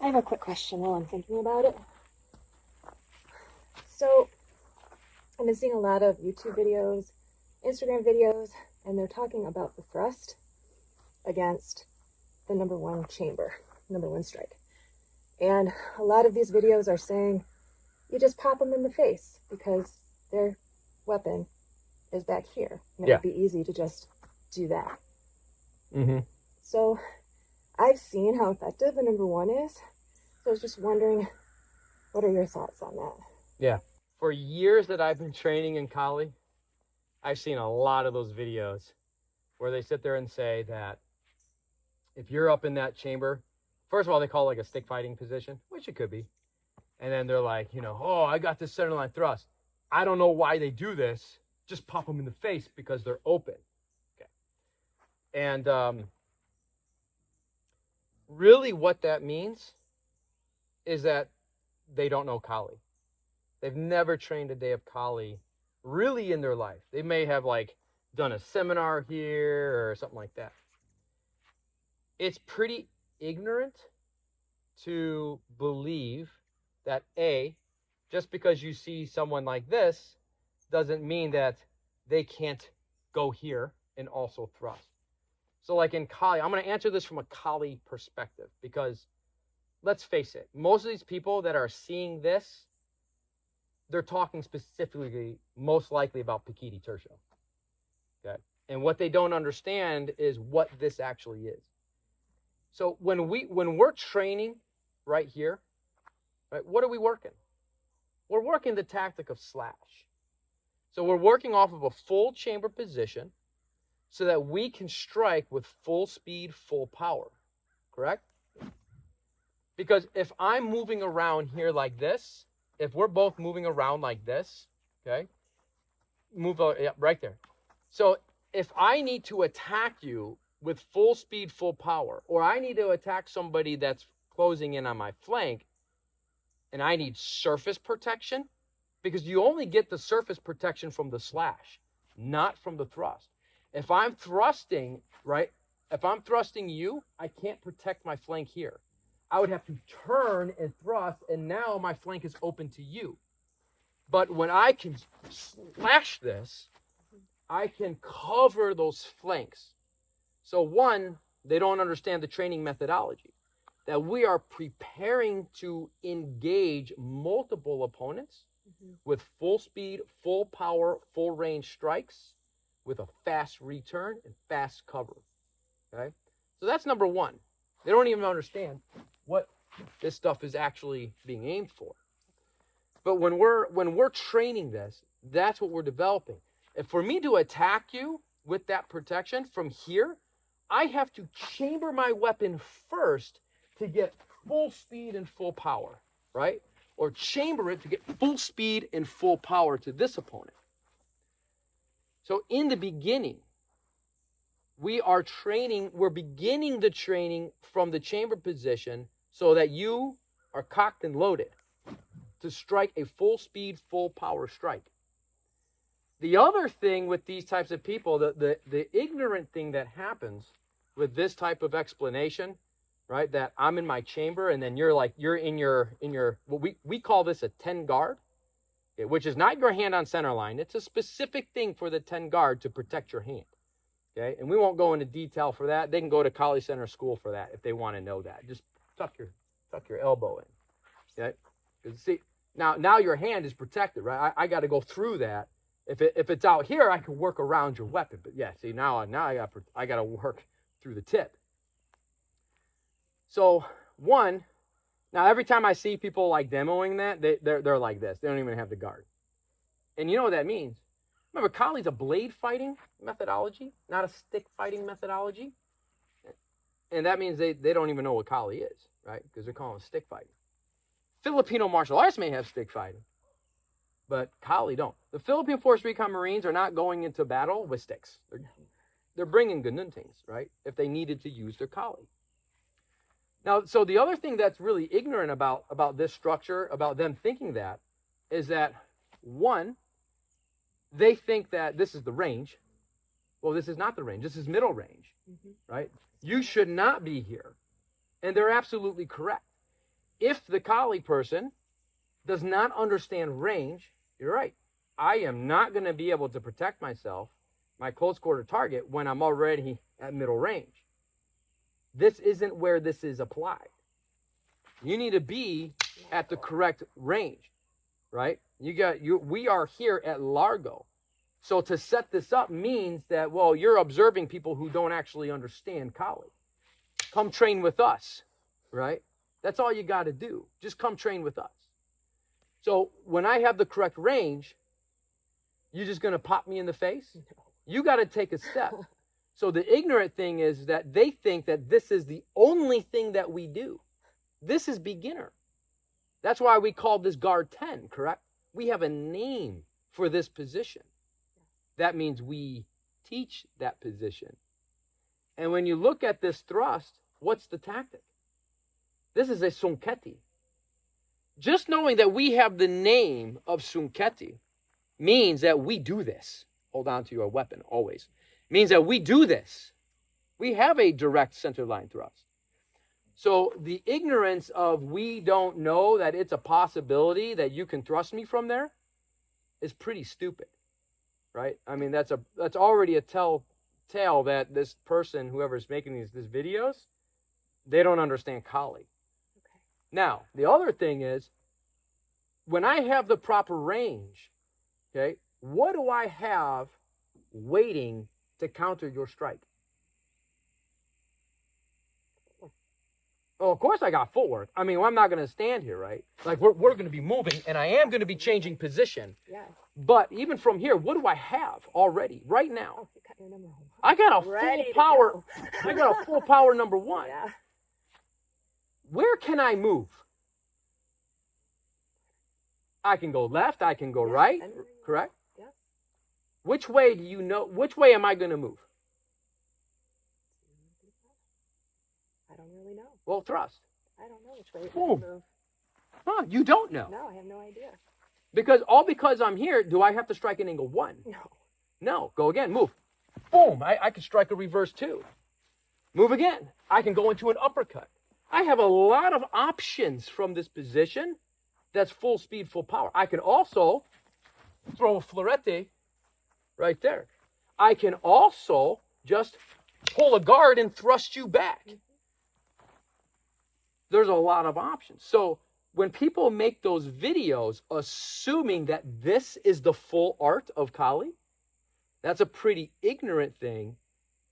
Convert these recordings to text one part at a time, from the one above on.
I have a quick question while I'm thinking about it. So, I've been seeing a lot of YouTube videos, Instagram videos, and they're talking about the thrust against the number one chamber, number one strike. And a lot of these videos are saying you just pop them in the face because their weapon is back here. And it would be easy to just do that. Mm-hmm. So I've seen how effective the number one is. So I was just wondering, what are your thoughts on that? Yeah. For years that I've been training in Kali, I've seen a lot of those videos where they sit there and say that if you're up in that chamber, first of all, they call it like a stick fighting position, which it could be. And then they're like, oh, I got this center line thrust. I don't know why they do this. Just pop them in the face because they're open. Okay. And really what that means is that they don't know Kali. They've never trained a day of Kali really in their life. They may have done a seminar here or something like that. It's pretty ignorant to believe that just because you see someone like this doesn't mean that they can't go here and also thrust. So like in Kali, I'm going to answer this from a Kali perspective because let's face it, most of these people that are seeing this, they're talking specifically, most likely about Pikiti Tercio. Okay. And what they don't understand is what this actually is. So when we're training right here, right, what are we working? We're working the tactic of slash. So we're working off of a full chamber position so that we can strike with full speed, full power. Correct? Because if I'm moving around here like this, if we're both moving around like this, okay, right there. So if I need to attack you with full speed, full power, or I need to attack somebody that's closing in on my flank, and I need surface protection, because you only get the surface protection from the slash, not from the thrust. If I'm thrusting, right, if I'm thrusting you, I can't protect my flank here. I would have to turn and thrust, and now my flank is open to you. But when I can slash this, I can cover those flanks. So one, they don't understand the training methodology, that we are preparing to engage multiple opponents with full speed, full power, full range strikes with a fast return and fast cover. Okay? So that's number one. They don't even understand what this stuff is actually being aimed for. But when we're training this, that's what we're developing. And for me to attack you with that protection from here, I have to chamber my weapon first to get full speed and full power, right? Or chamber it to get full speed and full power to this opponent. So in the beginning, we're beginning the training from the chamber position so that you are cocked and loaded to strike a full speed, full power strike. The other thing with these types of people, the ignorant thing that happens with this type of explanation, right? That I'm in my chamber and then you're in your what we call this a 10 guard, okay, which is not your hand on center line. It's a specific thing for the 10 guard to protect your hand. Okay, and we won't go into detail for that. They can go to Kali Center School for that if they want to know that. Just tuck your elbow in. Okay, because see now your hand is protected, right? I got to go through that. If it's out here, I can work around your weapon. But yeah, see now I got to work through the tip. So now every time I see people demoing that, they're like this. They don't even have the guard. And you know what that means? Remember, Kali's a blade fighting methodology, not a stick fighting methodology. And that means they don't even know what Kali is, right? Because they're calling it stick fighting. Filipino martial arts may have stick fighting, but Kali don't. The Philippine Force Recon Marines are not going into battle with sticks. They're bringing ganuntings, right? If they needed to use their Kali. Now, so the other thing that's really ignorant about this structure, about them thinking that, is that one, they think that this is the range. Well, this is not the range. This is middle range, right? You should not be here. And they're absolutely correct. if the Kali person does not understand range, you're right. I am not going to be able to protect myself, my close quarter target, when I'm already at middle range. This isn't where this is applied. You need to be at the correct range, right? We are here at Largo. So to set this up means that, well, you're observing people who don't actually understand Kali. Come train with us, right? That's all you got to do. Just come train with us. So when I have the correct range, you're just going to pop me in the face? No. You got to take a step. So the ignorant thing is that they think that this is the only thing that we do. This is beginner. That's why we call this guard 10, correct? We have a name for this position. That means we teach that position. And when you look at this thrust, what's the tactic? This is a sunketi. Just knowing that we have the name of sunketi means that we do this. Hold on to your weapon always. Means that we do this. We have a direct center line thrust. So the ignorance of we don't know that it's a possibility that you can thrust me from there is pretty stupid, right? I mean, that's already a telltale that this person, whoever's making these videos, they don't understand Kali. Okay. Now, the other thing is, when I have the proper range, okay, what do I have waiting to counter your strike? Oh, of course I got footwork. I mean, I'm not going to stand here, right? Like, we're going to be moving, and I am going to be changing position. Yes. But even from here, what do I have already, right now? Oh, you got your number one. I got a full power. I got a full power number one. Yeah. Where can I move? I can go left. I can go right. Correct? Yes. Which way do you know? Which way am I going to move? I don't really know. Well, thrust. I don't know which way to move. Huh, you don't know? No, I have no idea. Because I'm here, do I have to strike an angle 1? No. No. Go again. Move. Boom. I can strike a reverse 2. Move again. I can go into an uppercut. I have a lot of options from this position that's full speed, full power. I can also throw a florete right there. I can also just pull a guard and thrust you back. Mm-hmm. There's a lot of options. So when people make those videos assuming that this is the full art of Kali, that's a pretty ignorant thing.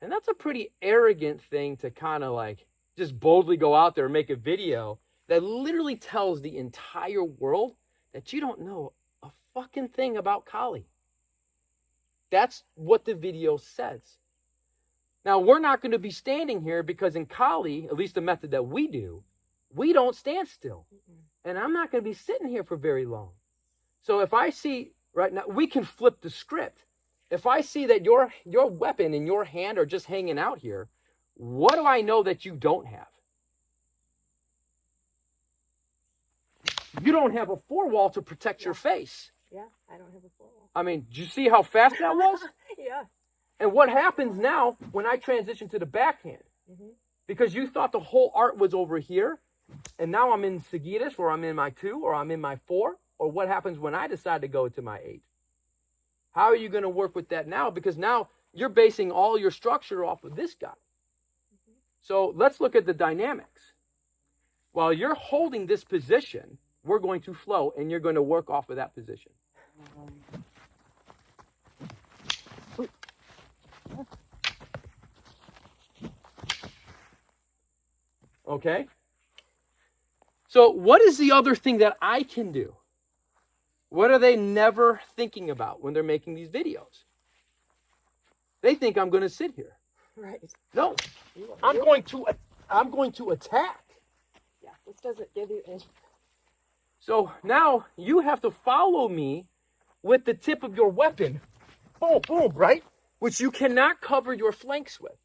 And that's a pretty arrogant thing to kind of like just boldly go out there and make a video that literally tells the entire world that you don't know a fucking thing about Kali. That's what the video says. Now, we're not going to be standing here because in Kali, at least the method that we do, we don't stand still. And I'm not going to be sitting here for very long. So if I see, right now, we can flip the script. If I see that your weapon and your hand are just hanging out here, what do I know that you don't have? You don't have a forewall to protect your face. Yeah, I don't have a forewall. I mean, did you see how fast that was? Yeah. And what happens now when I transition to the backhand? Mm-hmm. Because you thought the whole art was over here, and now I'm in Seguidas, or I'm in my 2, or I'm in my 4, or what happens when I decide to go to my 8? How are you going to work with that now? Because now you're basing all your structure off of this guy. Mm-hmm. So let's look at the dynamics. While you're holding this position, we're going to flow, and you're going to work off of that position. Okay? So what is the other thing that I can do? What are they never thinking about when they're making these videos? They think I'm going to sit here. Right. No. I'm going to attack. Yeah, this doesn't give you any. So now you have to follow me with the tip of your weapon. Boom, boom, right? Which you cannot cover your flanks with.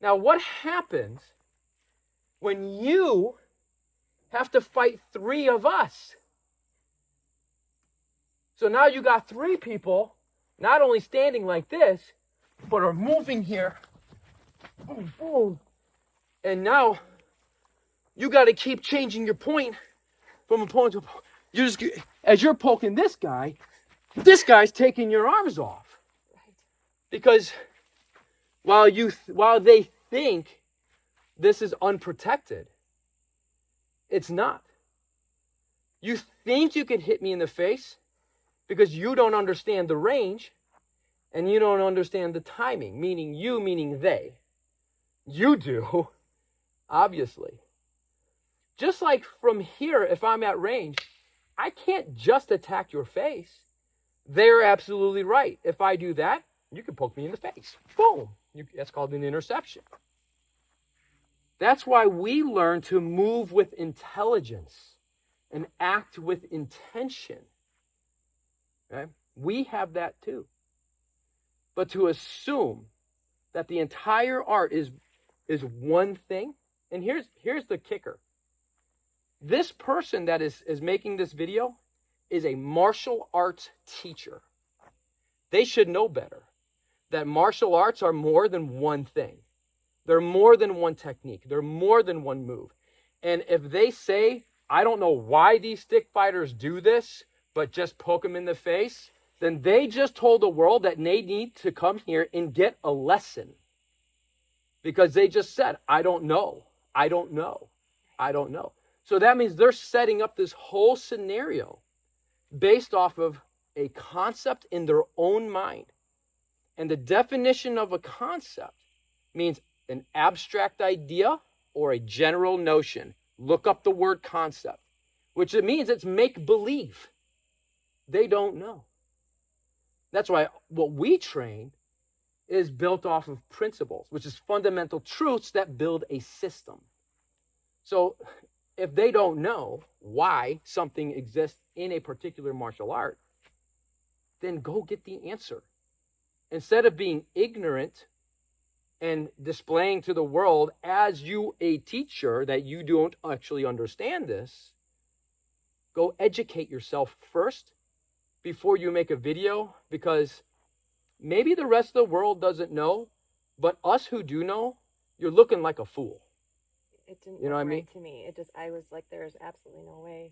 Now what happens when you have to fight 3 of us? So now you got 3 people not only standing like this, but are moving here. Boom, boom. And now You got to keep changing your point from opponent to opponent. As you're poking this guy's taking your arms off. Right. Because while they think this is unprotected, it's not. You think you can hit me in the face because you don't understand the range and you don't understand the timing, meaning they. You do, obviously. Just like from here, if I'm at range, I can't just attack your face. They're absolutely right. If I do that, you can poke me in the face. Boom. That's called an interception. That's why we learn to move with intelligence and act with intention. Okay? We have that too. But to assume that the entire art is one thing, and here's the kicker. This person that is making this video is a martial arts teacher. They should know better that martial arts are more than one thing. They're more than one technique. They're more than one move. And if they say, I don't know why these stick fighters do this, but just poke them in the face, then they just told the world that they need to come here and get a lesson. Because they just said, I don't know. I don't know. I don't know. So that means they're setting up this whole scenario based off of a concept in their own mind. And the definition of a concept means an abstract idea or a general notion. Look up the word concept, which it means it's make-believe. They don't know. That's why what we train is built off of principles, which is fundamental truths that build a system. So if they don't know why something exists in a particular martial art, then go get the answer. Instead of being ignorant and displaying to the world as you a teacher that you don't actually understand this, go educate yourself first before you make a video, because maybe the rest of the world doesn't know, but us who do know, you're looking like a fool. It didn't You know look what I mean? right to me. I was like, there's absolutely no way.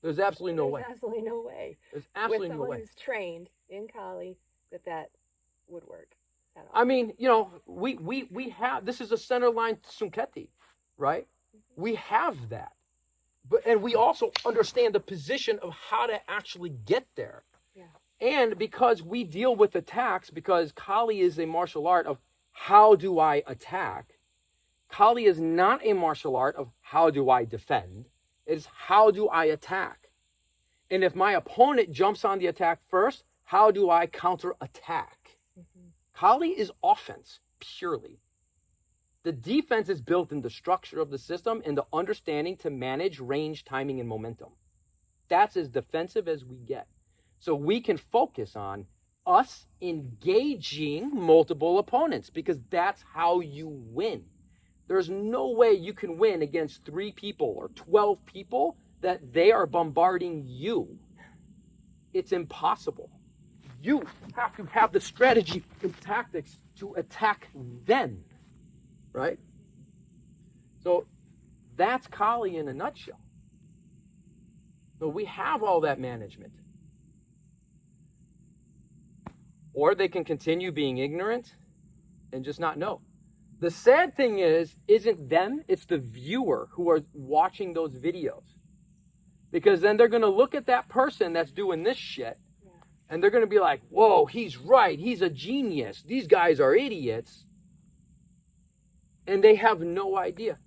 There's absolutely no way. There's absolutely no way. There's absolutely With no someone way. who's trained in Kali that would work at all. I mean, you know, we have, this is a center line sunketi, right? We have that. And we also understand the position of how to actually get there. Yeah. And because we deal with attacks, because Kali is a martial art of how do I attack, Kali is not a martial art of how do I defend. It is how do I attack. And if my opponent jumps on the attack first, how do I counter attack? Mm-hmm. Kali is offense, purely. The defense is built in the structure of the system and the understanding to manage range, timing, and momentum. That's as defensive as we get. So we can focus on us engaging multiple opponents, because that's how you win. There's no way you can win against 3 people or 12 people that they are bombarding you. It's impossible. You have to have the strategy and tactics to attack them, right? So that's Kali in a nutshell. So we have all that management. Or they can continue being ignorant and just not know. The sad thing isn't them, it's the viewer who are watching those videos. Because then they're going to look at that person that's doing this shit, and they're going to be like, whoa, he's right, he's a genius, these guys are idiots. And they have no idea.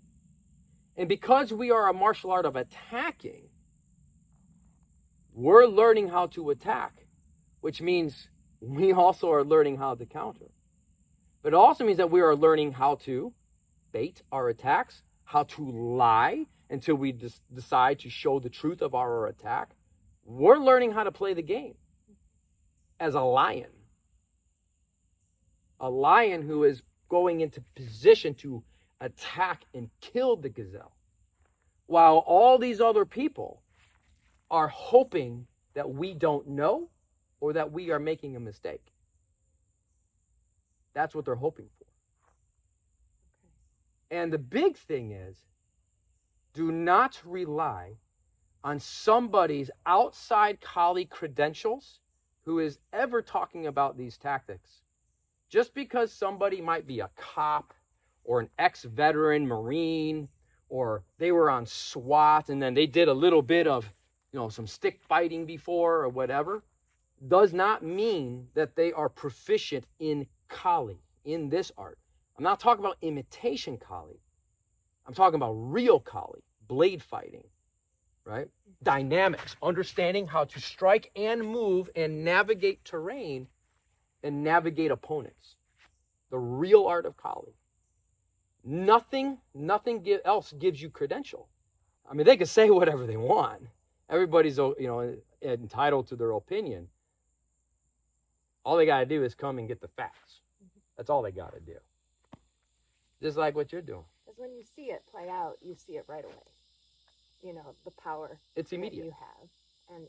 And because we are a martial art of attacking, we're learning how to attack, which means we also are learning how to counter. But it also means that we are learning how to bait our attacks, how to lie until we decide to show the truth of our attack. We're learning how to play the game as a lion. A lion who is going into position to attack and kill the gazelle. While all these other people are hoping that we don't know or that we are making a mistake. That's what they're hoping for. And the big thing is, Do not rely on somebody's outside colleague credentials who is ever talking about these tactics. Just because somebody might be a cop or an ex-veteran Marine, or they were on SWAT and then they did a little bit of, some stick fighting before or whatever, does not mean that they are proficient in Kali, in this art. I'm not talking about imitation Kali. I'm talking about real Kali, blade fighting, right? Dynamics, understanding how to strike and move and navigate terrain and navigate opponents. The real art of Kali. Nothing else gives you credential. I mean, they can say whatever they want. Everybody's, entitled to their opinion. All they got to do is come and get the facts. That's all they got to do. Just like what you're doing. Because when you see it play out, you see it right away. The power it's immediate. that you have, and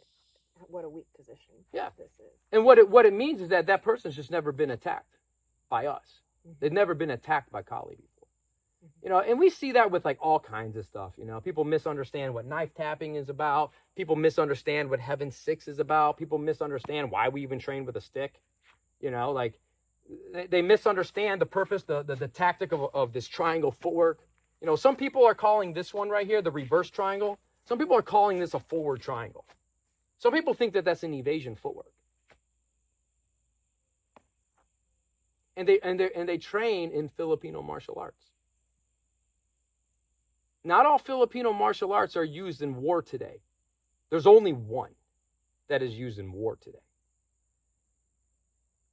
what a weak position this is. And what it means is that person's just never been attacked by us. They've never been attacked by Kali before. And we see that with like all kinds of stuff. People misunderstand what knife tapping is about. People misunderstand what Heaven 6 is about. People misunderstand why we even train with a stick. They misunderstand the purpose, the tactic of this triangle footwork. Some people are calling this one right here the reverse triangle. Some people are calling this a forward triangle. Some people think that that's an evasion footwork. And they train in Filipino martial arts. Not all Filipino martial arts are used in war today. There's only one that is used in war today.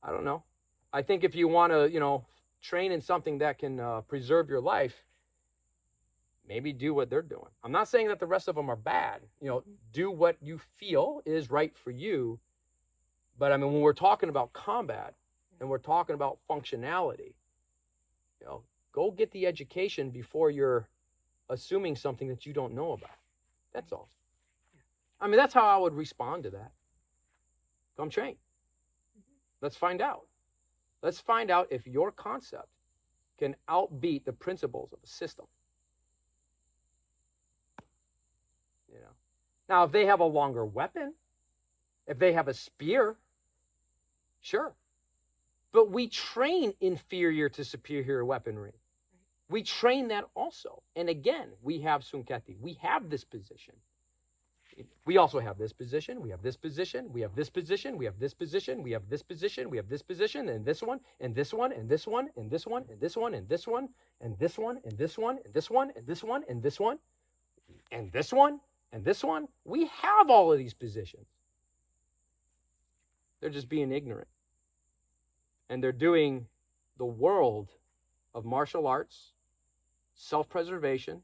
I don't know. I think if you want to, train in something that can preserve your life, maybe do what they're doing. I'm not saying that the rest of them are bad. Do what you feel is right for you. But I mean, when we're talking about combat and we're talking about functionality, go get the education before you're assuming something that you don't know about. That's all. I mean, that's how I would respond to that. Come train. Let's find out. Let's find out if your concept can outbeat the principles of a system. Now, if they have a longer weapon, if they have a spear, sure. But we train inferior to superior weaponry. We train that also. And again, we have Sunketi. We have this position. We also have this position. We have this position. We have this position. We have this position. We have this position. We have this position. And this one. And this one. And this one. And this one. And this one. And this one. And this one. And this one. And this one. And this one. And this one. And this one. And this one. We have all of these positions. They're just being ignorant. And they're doing the world of martial arts, self-preservation,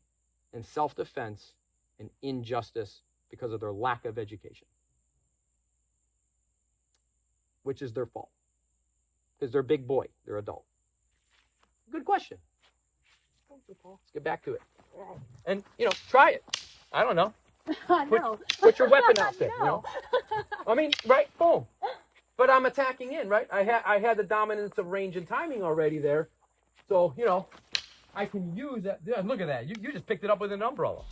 and self-defense an injustice because of their lack of education. Which is their fault. Because they're big boy. They're adult. Good question. Thank you, Paul. Let's get back to it. Right. And, try it. I don't know. No. Put your weapon out there. No. I mean, right? Boom. But I'm attacking in, right? I had the dominance of range and timing already there. So, I can use that. Yeah, look at that. You just picked it up with an umbrella.